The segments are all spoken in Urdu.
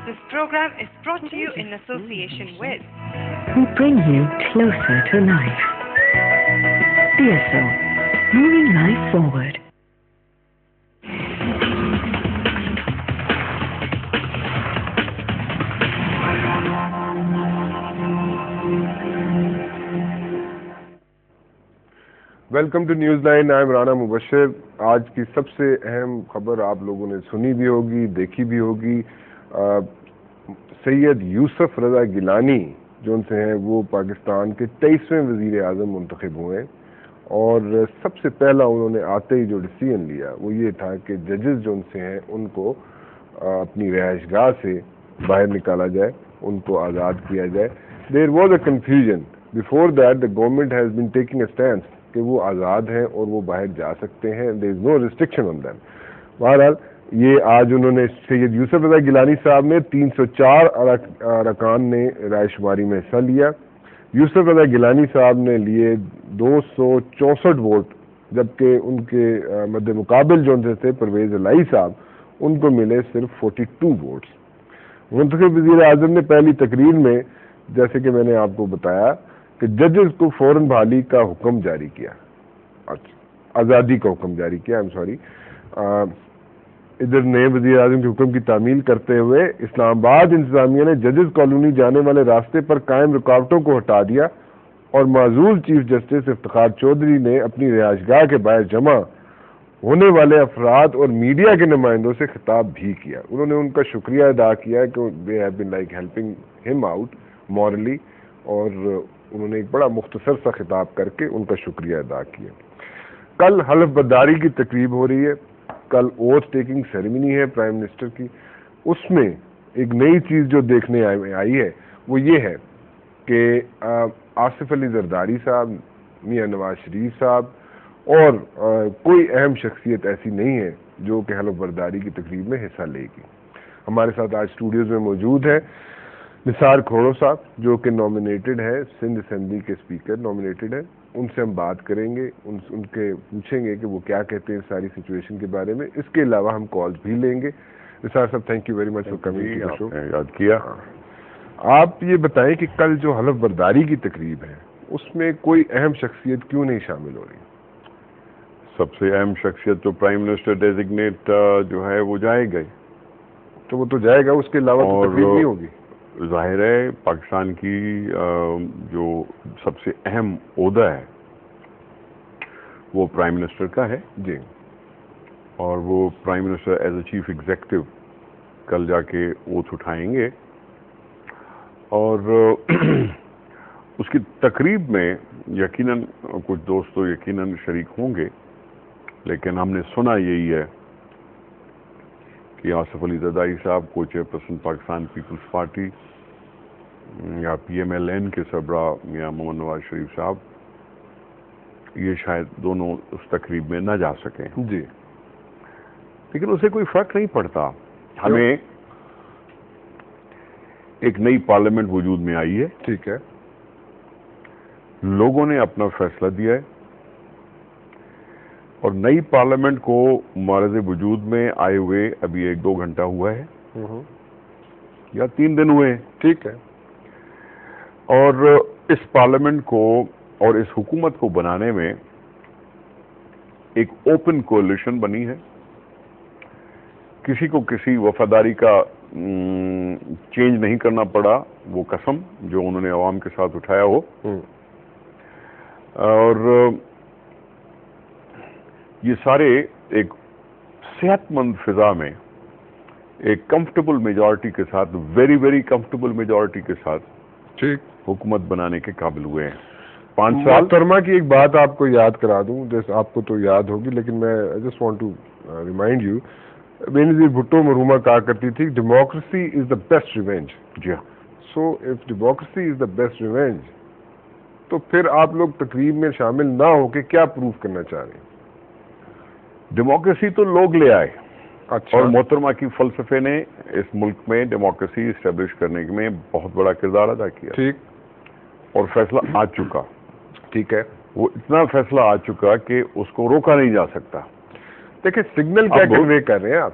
This program is brought to you in association with We bring you closer to life. DSO, moving life forward. Welcome to news line. I am Rana Mubashir. آج کی سب سے اہم خبر آپ لوگوں نے سنی بھی ہوگی, دیکھی بھی ہوگی. سید یوسف رضا گیلانی جو ان سے ہیں وہ پاکستان کے 23ویں وزیر اعظم منتخب ہوئے, اور سب سے پہلا انہوں نے آتے ہی جو ڈیسیژن لیا وہ یہ تھا کہ ججز جو ان سے ہیں ان کو اپنی رہائش گاہ سے باہر نکالا جائے, ان کو آزاد کیا جائے. There was a confusion before that. The government has been taking a stand کہ وہ آزاد ہیں اور وہ باہر جا سکتے ہیں. دیر از نو ریسٹرکشن آن دیم. بہرحال یہ آج انہوں نے سید یوسف رضا گیلانی صاحب نے 304 ارکان نے رائے شماری میں حصہ لیا. یوسف رضا گیلانی صاحب نے لیے 264 ووٹ, جبکہ ان کے مد مقابل جو تھے پرویز الہی صاحب, ان کو ملے صرف 42 ووٹس. منتخب وزیر اعظم نے پہلی تقریر میں جیسے کہ میں نے آپ کو بتایا کہ ججز کو فوراً بحالی کا حکم جاری کیا, آزادی کا حکم جاری کیا. ادھر نئے وزیر اعظم کے حکم کی تعمیل کرتے ہوئے اسلام آباد انتظامیہ نے ججز کالونی جانے والے راستے پر قائم رکاوٹوں کو ہٹا دیا, اور معزول چیف جسٹس افتخار چودھری نے اپنی رہائش گاہ کے باہر جمع ہونے والے افراد اور میڈیا کے نمائندوں سے خطاب بھی کیا. انہوں نے ان کا شکریہ ادا کیا کہ they have been like helping him out morally, اور انہوں نے ایک بڑا مختصر سا خطاب کر کے ان کا شکریہ ادا کیا. کل حلف برداری کی تقریب ہو رہی ہے, کل اوتھ ٹیکنگ سیریمنی ہے پرائم منسٹر کی. اس میں ایک نئی چیز جو دیکھنے آئی ہے وہ یہ ہے کہ آصف علی زرداری صاحب, میاں نواز شریف صاحب اور کوئی اہم شخصیت ایسی نہیں ہے جو کہ حلف برداری کی تقریب میں حصہ لے گی. ہمارے ساتھ آج اسٹوڈیوز میں موجود ہے نثار کھوڑو صاحب جو کہ نامینیٹڈ ہے, سندھ اسمبلی کے اسپیکر نامینیٹڈ ہے. ان سے ہم بات کریں گے, ان کے پوچھیں گے کہ وہ کیا کہتے ہیں ساری سچویشن کے بارے میں. اس کے علاوہ ہم کالز بھی لیں گے. نثار صاحب thank you very much for coming to the show. یاد کیا. آپ یہ بتائیں کہ کل جو حلف برداری کی تقریب ہے اس میں کوئی اہم شخصیت کیوں نہیں شامل ہو رہی؟ سب سے اہم شخصیت تو پرائم منسٹر ڈیزگنیٹ جو ہے وہ جائے گا. تو وہ تو جائے گا, اس کے علاوہ تو تقریب نہیں ہوگی. ظاہر ہے پاکستان کی جو سب سے اہم عہدہ ہے وہ پرائم منسٹر کا ہے جی, اور وہ prime minister as a chief executive کل جا کے اوتھ اٹھائیں گے, اور اس کی تقریب میں یقیناً کچھ دوست تو یقیناً شریک ہوں گے, لیکن ہم نے سنا یہی ہے کہ آصف علی زرداری صاحب کو چیئرپرسن پاکستان پیپلز پارٹی یا پی ایم ایل این کے سربراہ میاں محمد نواز شریف صاحب یہ شاید دونوں اس تقریب میں نہ جا سکیں. جی, لیکن اسے کوئی فرق نہیں پڑتا. ہمیں ایک نئی پارلیمنٹ وجود میں آئی ہے, ٹھیک ہے, لوگوں نے اپنا فیصلہ دیا ہے, اور نئی پارلیمنٹ کو معرض وجود میں آئے ہوئے ابھی 1-2 گھنٹہ ہوا ہے یا 3 دن ہوئے ہیں. ٹھیک ہے, اور اس پارلیمنٹ کو اور اس حکومت کو بنانے میں ایک اوپن کولیشن بنی ہے. کسی کو کسی وفاداری کا چینج نہیں کرنا پڑا, وہ قسم جو انہوں نے عوام کے ساتھ اٹھایا ہو, اور یہ سارے ایک صحت مند فضا میں ایک کمفرٹیبل میجورٹی کے ساتھ, ویری ویری کمفرٹیبل میجورٹی کے ساتھ ٹھیک حکومت بنانے کے قابل ہوئے ہیں. 5 سال. محترمہ کی ایک بات آپ کو یاد کرا دوں, جیسے آپ کو تو یاد ہوگی لیکن میں just want to remind you, Benazir Bhutto مرحومہ کہا کرتی تھی democracy is the best revenge. جی ہاں. So if democracy is the best revenge, تو پھر آپ لوگ تقریب میں شامل نہ ہو کے کیا پروف کرنا چاہ رہے ہیں؟ ڈیموکریسی تو لوگ لے آئے. اچھا. اور محترمہ کی فلسفے نے اس ملک میں ڈیموکریسی اسٹیبلش کرنے میں بہت بڑا کردار ادا کیا. ٹھیک. اور فیصلہ آ چکا. ٹھیک ہے. وہ اتنا فیصلہ آ چکا کہ اس کو روکا نہیں جا سکتا. دیکھیں سگنل کیا کنوے کر رہے ہیں آپ؟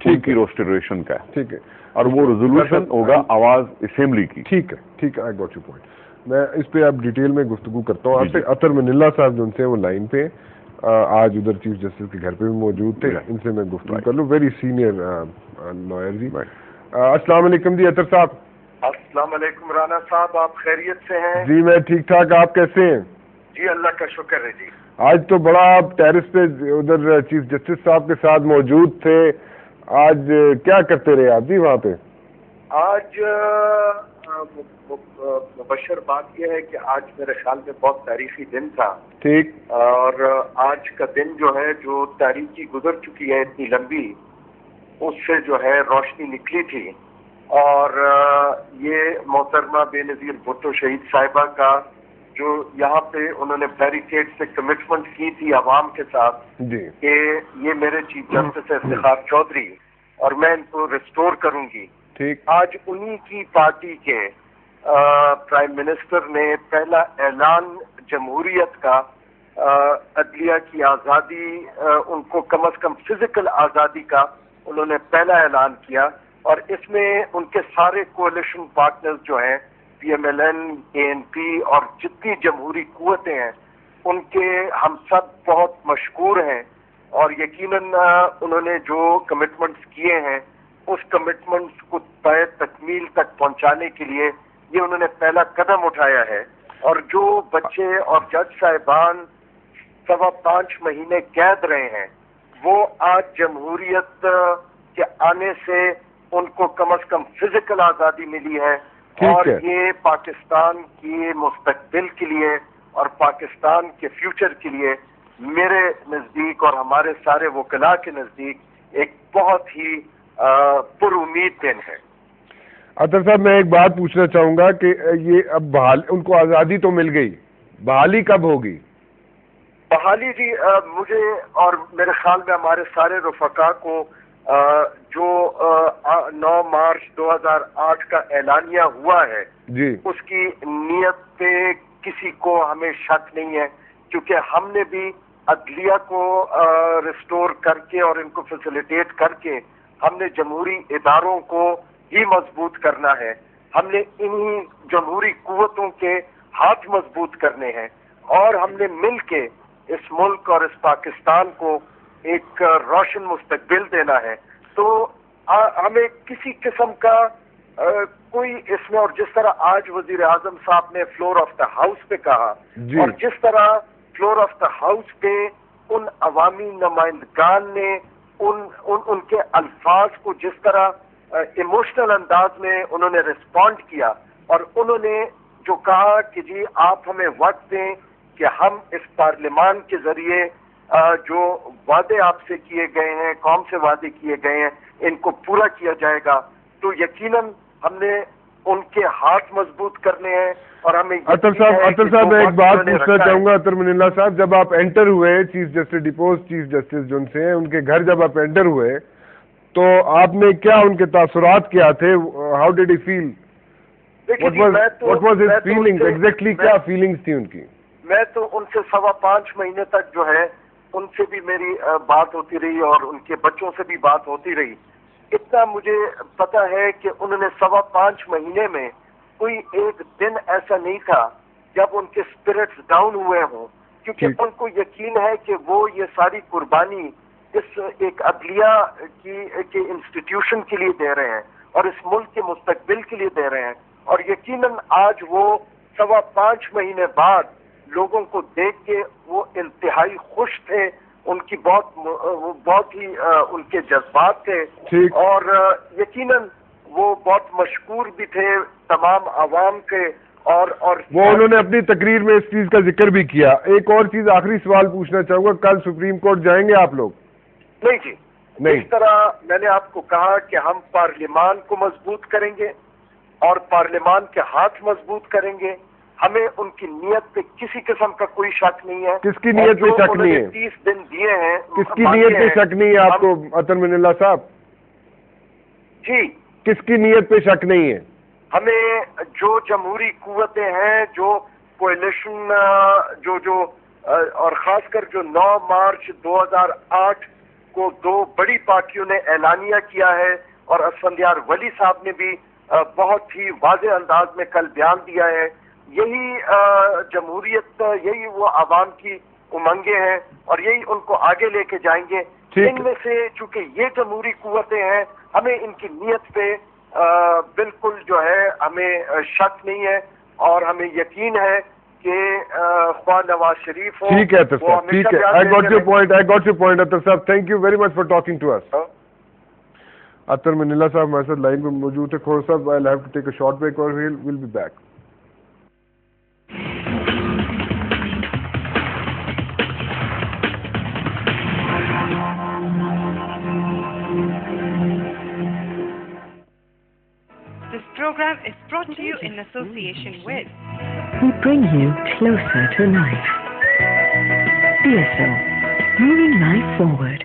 ان کی روسٹریشن کا ہے، ٹھیک ہے، اور وہ ریزولوشن ہوگا آواز اسمبلی کی. ٹھیک ہے، آئی گاٹ یور پوائنٹ. میں اس پہ اب ڈیٹیل میں گفتگو کرتا ہوں آپ سے. اطہر منلہ صاحب جو ان سے وہ لائن پہ آج ادھر چیف جسٹس کے گھر پہ بھی موجود تھے، ان سے میں گفتگو کر لوں. ویری سینئر لائر جی. السلام علیکم جی اطہر صاحب. السلام علیکم رانا صاحب، آپ خیریت سے ہیں؟ جی میں ٹھیک ٹھاک، آپ کیسے ہیں؟ جی اللہ کا شکر ہے جی. آج تو بڑا آپ ٹیرس پہ ادھر چیف جسٹس صاحب کے ساتھ موجود تھے، آج کیا کرتے رہے آپ جی وہاں پہ؟ آج مبشر بات یہ ہے کہ آج میرے خیال میں بہت تاریخی دن تھا. ٹھیک. اور آج کا دن جو ہے، جو تاریخی گزر چکی ہے اتنی لمبی، اس سے جو ہے روشنی نکلی تھی. اور یہ محترمہ بے نظیر بھٹو شہید صاحبہ کا جو یہاں پہ انہوں نے بیریکیڈ سے کمٹمنٹ کی تھی عوام کے ساتھ جی کہ یہ میرے چیف جسٹس افتخار چودھری اور میں ان کو ریسٹور کروں گی. ٹھیک. آج انہی کی پارٹی کے پرائم منسٹر نے پہلا اعلان جمہوریت کا، عدلیہ کی آزادی، ان کو کم از کم فزیکل آزادی کا انہوں نے پہلا اعلان کیا. اور اس میں ان کے سارے کولیشن پارٹنرز جو ہیں، پی ایم ایل این، اے این پی اور جتنی جمہوری قوتیں ہیں، ان کے ہم سب بہت مشکور ہیں. اور یقیناً انہوں نے جو کمٹمنٹس کیے ہیں، اس کمٹمنٹس کو پائے تکمیل تک پہنچانے کے لیے یہ انہوں نے پہلا قدم اٹھایا ہے. اور جو بچے اور جج صاحبان 5.25 مہینے قید رہے ہیں، وہ آج جمہوریت کے آنے سے ان کو کم از کم فزیکل آزادی ملی ہے. اور یہ پاکستان کے مستقبل کے لیے اور پاکستان کے فیوچر کے لیے میرے نزدیک اور ہمارے سارے وکلاء کے نزدیک ایک بہت ہی پر امید دن ہے. اطہر صاحب میں ایک بات پوچھنا چاہوں گا کہ یہ اب ان کو آزادی تو مل گئی، بحالی کب ہوگی؟ بحالی جی مجھے اور میرے خیال میں ہمارے سارے رفقا کو جو 9 مارچ 2008 کا اعلانیہ ہوا ہے جی، اس کی نیت پہ کسی کو ہمیں شک نہیں ہے، کیونکہ ہم نے بھی عدلیہ کو ریسٹور کر کے اور ان کو فیسیلیٹیٹ کر کے ہم نے جمہوری اداروں کو ہی مضبوط کرنا ہے. ہم نے انہی جمہوری قوتوں کے ہاتھ مضبوط کرنے ہیں، اور ہم نے مل کے اس ملک اور اس پاکستان کو ایک روشن مستقبل دینا ہے. تو ہمیں کسی قسم کا کوئی اس میں، اور جس طرح آج وزیر اعظم صاحب نے فلور آف دا ہاؤس پہ کہا جی، اور جس طرح فلور آف دا ہاؤس پہ ان عوامی نمائندگان نے ان کے الفاظ کو جس طرح ایموشنل انداز میں انہوں نے ریسپونڈ کیا، اور انہوں نے جو کہا کہ جی آپ ہمیں وقت دیں کہ ہم اس پارلیمان کے ذریعے جو وعدے آپ سے کیے گئے ہیں، قوم سے وعدے کیے گئے ہیں، ان کو پورا کیا جائے گا. تو یقیناً ہم نے ان کے ہاتھ مضبوط کرنے ہیں. اور ہمیں اطہر صاحب میں ایک بات پوچھنا چاہوں گا اطہر منلہ صاحب، جب آپ انٹر ہوئے چیف جسٹس ڈیپوز چیف جسٹس جو ان سے ہیں، ان کے گھر جب آپ انٹر ہوئے تو آپ نے کیا ان کے تاثرات کیا تھے؟ How did he feel? What was his feelings exactly؟ کیا فیلنگز تھی ان کی؟ میں تو ان سے 5.25 مہینے تک جو ہے ان سے بھی میری بات ہوتی رہی اور ان کے بچوں سے بھی بات ہوتی رہی. اتنا مجھے پتا ہے کہ انہوں نے 5.25 مہینے میں کوئی ایک دن ایسا نہیں تھا جب ان کے اسپرٹس ڈاؤن ہوئے ہوں، کیونکہ ان کو یقین ہے کہ وہ یہ ساری قربانی اس ایک عدلیہ کی انسٹیٹیوشن کے لیے دے رہے ہیں اور اس ملک کے مستقبل کے لیے دے رہے ہیں. اور یقیناً آج وہ 5.25 مہینے بعد لوگوں کو دیکھ کے وہ انتہائی خوش تھے. ان کی بہت ہی ان کے جذبات تھے، اور یقیناً وہ بہت مشکور بھی تھے تمام عوام کے. اور وہ انہوں نے اپنی تقریر میں اس چیز کا ذکر بھی کیا. ایک اور چیز آخری سوال پوچھنا چاہوں گا، کل سپریم کورٹ جائیں گے آپ لوگ؟ نہیں جی، اس طرح میں نے آپ کو کہا کہ ہم پارلیمان کو مضبوط کریں گے اور پارلیمان کے ہاتھ مضبوط کریں گے. ہمیں ان کی نیت پہ کسی قسم کا کوئی شک نہیں ہے. کس کی نیت پہ شک نہیں ہے؟ 30 دن دیے ہیں. کس کی نیت پہ شک نہیں ہے آپ کو اطہر منلہ صاحب؟ جی کس کی نیت پہ شک نہیں ہے؟ ہمیں جو جمہوری قوتیں ہیں، جو کوئلیشن جو اور خاص کر جو 9 مارچ 2008 کو دو بڑی پارٹیوں نے اعلانیہ کیا ہے اور اسفندیار ولی صاحب نے بھی بہت ہی واضح انداز میں کل بیان دیا ہے. یہی جمہوریت، یہی وہ عوام کی امنگیں ہیں اور یہی ان کو آگے لے کے جائیں گے. ان میں سے چونکہ یہ جمہوری قوتیں ہیں، ہمیں ان کی نیت پہ بالکل جو ہے ہمیں شک نہیں ہے اور ہمیں یقین ہے کہ خواہ نواز شریف ہو. ٹھیک ہے اطہر صاحب، ٹھیک ہے. I got your point اطہر صاحب. Thank you very much for talking to us. Athar Manila صاحب ہمارے ساتھ لائن پہ موجود ہے. کھور صاحب I'll have to take a short break or we'll be back. This program is brought to you in association with We bring you closer to life. DSO, moving life forward.